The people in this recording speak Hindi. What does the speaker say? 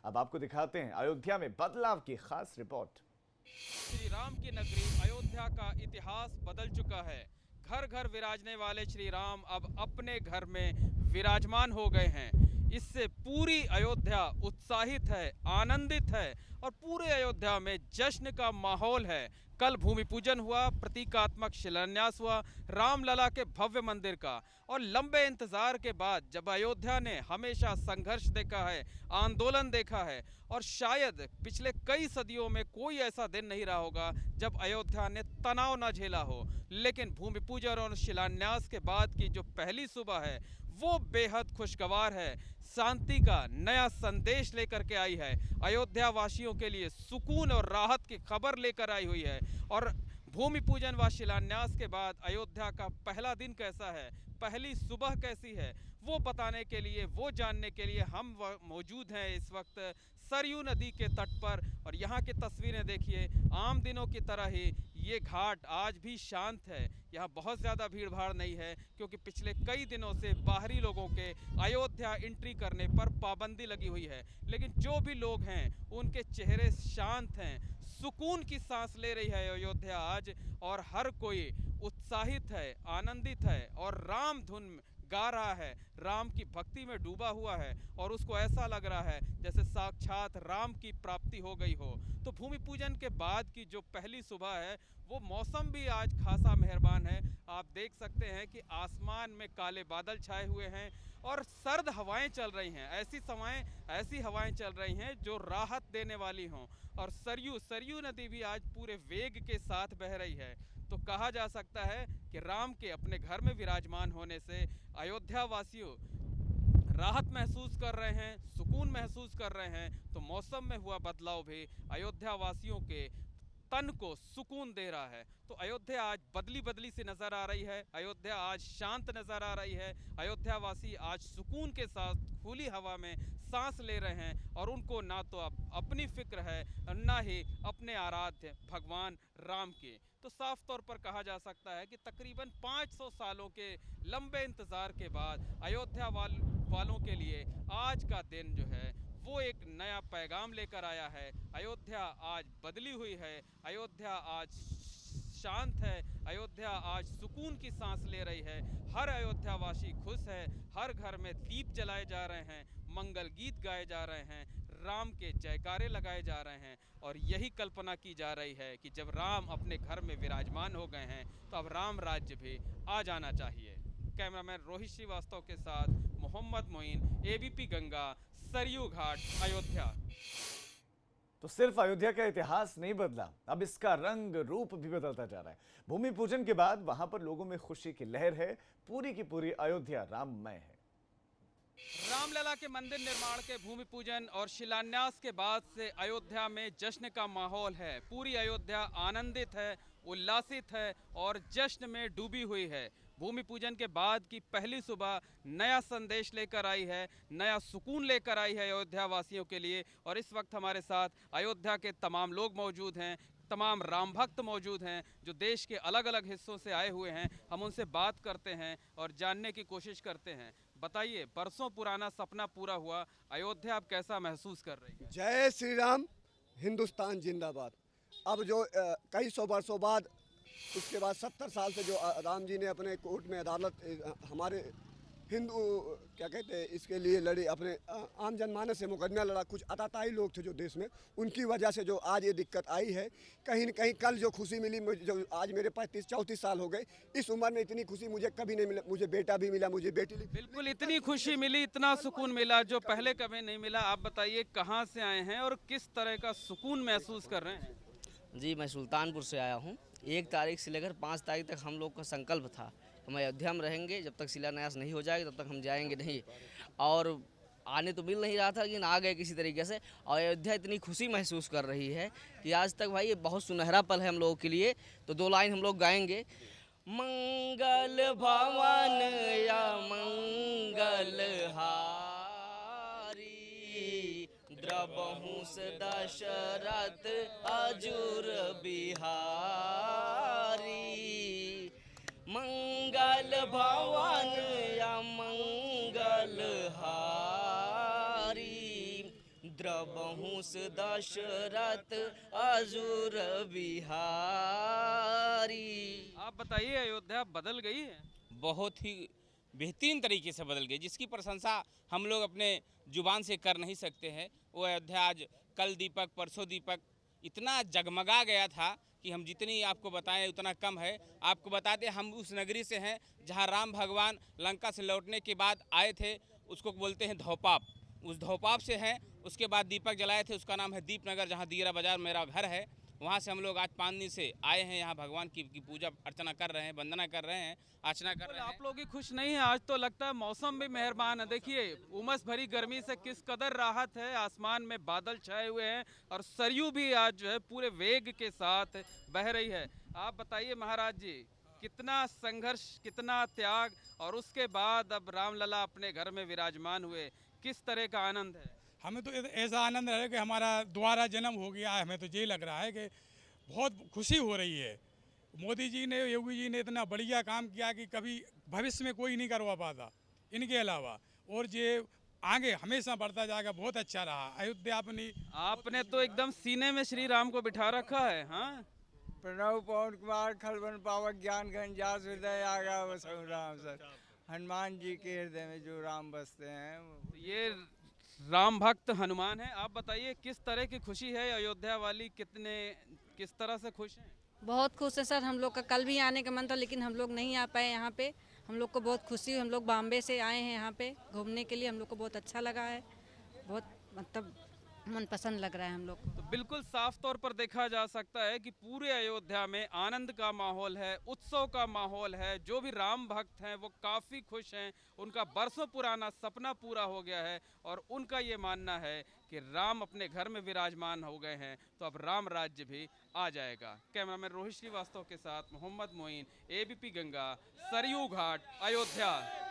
अब आपको दिखाते हैं अयोध्या में बदलाव की खास रिपोर्ट। श्री राम की नगरी अयोध्या का इतिहास बदल चुका है। घर घर विराजने वाले श्री राम अब अपने घर में विराजमान हो गए हैं। इससे पूरी अयोध्या उत्साहित है, आनंदित है और पूरे अयोध्या में जश्न का माहौल है। कल भूमि पूजन हुआ, प्रतीकात्मक शिलान्यास हुआ रामलला के भव्य मंदिर का। और लंबे इंतजार के बाद जब अयोध्या ने हमेशा संघर्ष देखा है, आंदोलन देखा है और शायद पिछले कई सदियों में कोई ऐसा दिन नहीं रहा होगा जब अयोध्या ने तनाव न झेला हो, लेकिन भूमि पूजन और शिलान्यास के बाद की जो पहली सुबह है वो बेहद खुशगवार है। शांति का नया संदेश लेकर के आई है, अयोध्या वासियों के लिए सुकून और राहत की खबर लेकर आई हुई है। और भूमि पूजन व शिलान्यास के बाद अयोध्या का पहला दिन कैसा है, पहली सुबह कैसी है, वो बताने के लिए, वो जानने के लिए हम मौजूद हैं इस वक्त सरयू नदी के तट पर। और यहाँ की तस्वीरें देखिए, आम दिनों की तरह ही ये घाट आज भी शांत है। यहाँ बहुत ज़्यादा भीड़ भाड़ नहीं है क्योंकि पिछले कई दिनों से बाहरी लोगों के अयोध्या एंट्री करने पर पाबंदी लगी हुई है। लेकिन जो भी लोग हैं उनके चेहरे शांत हैं, सुकून की सांस ले रही है अयोध्या आज। और हर कोई उत्साहित है, आनंदित है और राम धुन गा रहा है, राम की भक्ति में डूबा हुआ है और उसको ऐसा लग रहा है जैसे साक्षात राम की प्राप्ति हो गई हो। तो भूमि पूजन के बाद की जो पहली सुबह है वो मौसम भी आज खासा मेहरबान है। आप देख सकते हैं कि आसमान में काले बादल छाए हुए हैं और सर्द हवाएं चल रही हैं। ऐसी हवाएं चल रही हैं जो राहत देने वाली हों। और सरयू नदी भी आज पूरे वेग के साथ बह रही है। तो कहा जा सकता है कि राम के अपने घर में विराजमान होने से अयोध्या वासियों राहत महसूस कर रहे हैं, सुकून महसूस कर रहे हैं। तो मौसम में हुआ बदलाव भी अयोध्या वासियों के तन को सुकून दे रहा है। तो अयोध्या आज बदली बदली सी नज़र आ रही है, अयोध्या आज शांत नज़र आ रही है। अयोध्या वासी आज सुकून के साथ खुली हवा में सांस ले रहे हैं और उनको ना तो अब अपनी फिक्र है ना ही अपने आराध्य भगवान राम की। तो साफ तौर पर कहा जा सकता है कि तकरीबन 500 सालों के लंबे इंतज़ार के बाद अयोध्या वालों के लिए आज का दिन जो है वो एक नया पैगाम लेकर आया है। अयोध्या आज बदली हुई है, अयोध्या आज शांत है, अयोध्या आज सुकून की सांस ले रही है। हर अयोध्यावासी खुश है, हर घर में दीप जलाए जा रहे हैं, मंगल गीत गाए जा रहे हैं, राम के जयकारे लगाए जा रहे हैं। और यही कल्पना की जा रही है कि जब राम अपने घर में विराजमान हो गए हैं तो अब राम राज्य भी आ जाना चाहिए। कैमरामैन रोहित श्रीवास्तव के साथ मोहम्मद मोइन, एबीपी गंगा, सरयू घाट, अयोध्या। तो सिर्फ अयोध्या का इतिहास नहीं बदला, अब इसका रंग रूप भी बदलता जा रहा है। भूमि पूजन के बाद वहां पर लोगों में खुशी की लहर है, पूरी की पूरी अयोध्या राममय है। रामलला के मंदिर निर्माण के भूमि पूजन और शिलान्यास के बाद से अयोध्या में जश्न का माहौल है। पूरी अयोध्या आनंदित है, उल्लासित है और जश्न में डूबी हुई है। भूमि पूजन के बाद की पहली सुबह नया संदेश लेकर आई है, नया सुकून लेकर आई है अयोध्या वासियों के लिए। और इस वक्त हमारे साथ अयोध्या के तमाम लोग मौजूद हैं, तमाम राम भक्त मौजूद हैं जो देश के अलग अलग हिस्सों से आए हुए हैं। हम उनसे बात करते हैं और जानने की कोशिश करते हैं। बताइए, बरसों पुराना सपना पूरा हुआ, अयोध्या अब कैसा महसूस कर रही है? जय श्री राम, हिंदुस्तान जिंदाबाद। अब जो कई सौ वर्षों बाद, उसके बाद 70 साल से जो राम जी ने अपने कोर्ट में अदालत हमारे हिंदू क्या कहते हैं इसके लिए लड़ी, अपने आम जनमानस से मुकदमा लड़ा। कुछ अताताई लोग थे जो देश में, उनकी वजह से जो आज ये दिक्कत आई है। कहीं न कहीं कल जो खुशी मिली, जो आज मेरे 35-34 साल हो गए, इस उम्र में इतनी खुशी मुझे कभी नहीं मिला। मुझे बेटा भी मिला, मुझे बेटी भी। बिल्कुल, इतनी खुशी मिली, इतना सुकून मिला जो पहले कभी नहीं मिला। आप बताइए कहाँ से आए हैं और किस तरह का सुकून महसूस कर रहे हैं? जी, मैं सुल्तानपुर से आया हूँ। 1 तारीख से लेकर 5 तारीख तक हम लोग का संकल्प था, हम अयोध्या में रहेंगे, जब तक शिलान्यास नहीं हो जाएगा तब तक हम जाएंगे नहीं। और आने तो मिल नहीं रहा था, लेकिन आ गए किसी तरीके से। और अयोध्या इतनी खुशी महसूस कर रही है कि आज तक भाई ये बहुत सुनहरा पल है हम लोगों के लिए। तो 2 लाइन हम लोग गाएंगे। मंगल भवन या मंगल हारी, द्रबहुस दशरथ अजुर बिहारी। मंगल भवन या मंगल हारी, द्रब बहुस दशरथ अजूर बिहारी। आप बताइए, अयोध्या बदल गई है? बहुत ही बेहतरीन तरीके से बदल गई, जिसकी प्रशंसा हम लोग अपने जुबान से कर नहीं सकते हैं। वो अयोध्या आज कल दीपक परसों दीपक इतना जगमगा गया था कि हम जितनी आपको बताएं उतना कम है। आपको बताते हम उस नगरी से हैं जहां राम भगवान लंका से लौटने के बाद आए थे, उसको बोलते हैं धौपाप। उस धौपाप से हैं। उसके बाद दीपक जलाए थे, उसका नाम है दीपनगर, जहां दियरा बाजार मेरा घर है। वहाँ से हम लोग आज 5 दिन से आए हैं यहाँ भगवान की पूजा अर्चना कर रहे हैं, वंदना कर रहे हैं, अर्चना कर रहे हैं। आप लोग ही खुश नहीं हैं? आज तो लगता है मौसम भी मेहरबान है। देखिए, उमस भरी गर्मी से किस कदर राहत है। आसमान में बादल छाए हुए हैं और सरयू भी आज जो है पूरे वेग के साथ बह रही है। आप बताइए महाराज जी, कितना संघर्ष, कितना त्याग, और उसके बाद अब रामलला अपने घर में विराजमान हुए, किस तरह का आनंद है? हमें तो ऐसा आनंद है कि हमारा दोबारा जन्म हो गया है। हमें तो ये लग रहा है कि बहुत खुशी हो रही है। मोदी जी ने, योगी जी ने इतना बढ़िया काम किया कि कभी भविष्य में कोई नहीं करवा पाता इनके अलावा, और ये आगे हमेशा बढ़ता जाएगा। बहुत अच्छा रहा अयोध्या अपनी। आपने तो एकदम सीने में श्री राम को बिठा रखा है। हाँ, प्रणव पवन कुमार खलवन पावक ज्ञान घन जास हृदय आगा वसु राम सर। हनुमान जी के हृदय में जो राम बसते हैं ये राम भक्त हनुमान है। आप बताइए, किस तरह की खुशी है अयोध्या वाली, किस तरह से खुश हैं? बहुत खुश है सर। हम लोग का कल भी आने का मन था लेकिन हम लोग नहीं आ पाए यहाँ पे। हम लोग को बहुत खुशी, हम लोग बॉम्बे से आए हैं यहाँ पे घूमने के लिए। हम लोग को बहुत अच्छा लगा है, बहुत मतलब मनपसंद लग रहा है हम लोग को। तो बिल्कुल साफ तौर पर देखा जा सकता है कि पूरे अयोध्या में आनंद का माहौल है, उत्सव का माहौल है। जो भी राम भक्त हैं वो काफ़ी खुश हैं। उनका बरसों पुराना सपना पूरा हो गया है और उनका ये मानना है कि राम अपने घर में विराजमान हो गए हैं, तो अब राम राज्य भी आ जाएगा। कैमरामैन रोहित श्रीवास्तव के साथ मोहम्मद मोइन, ABP गंगा, सरयू घाट, अयोध्या।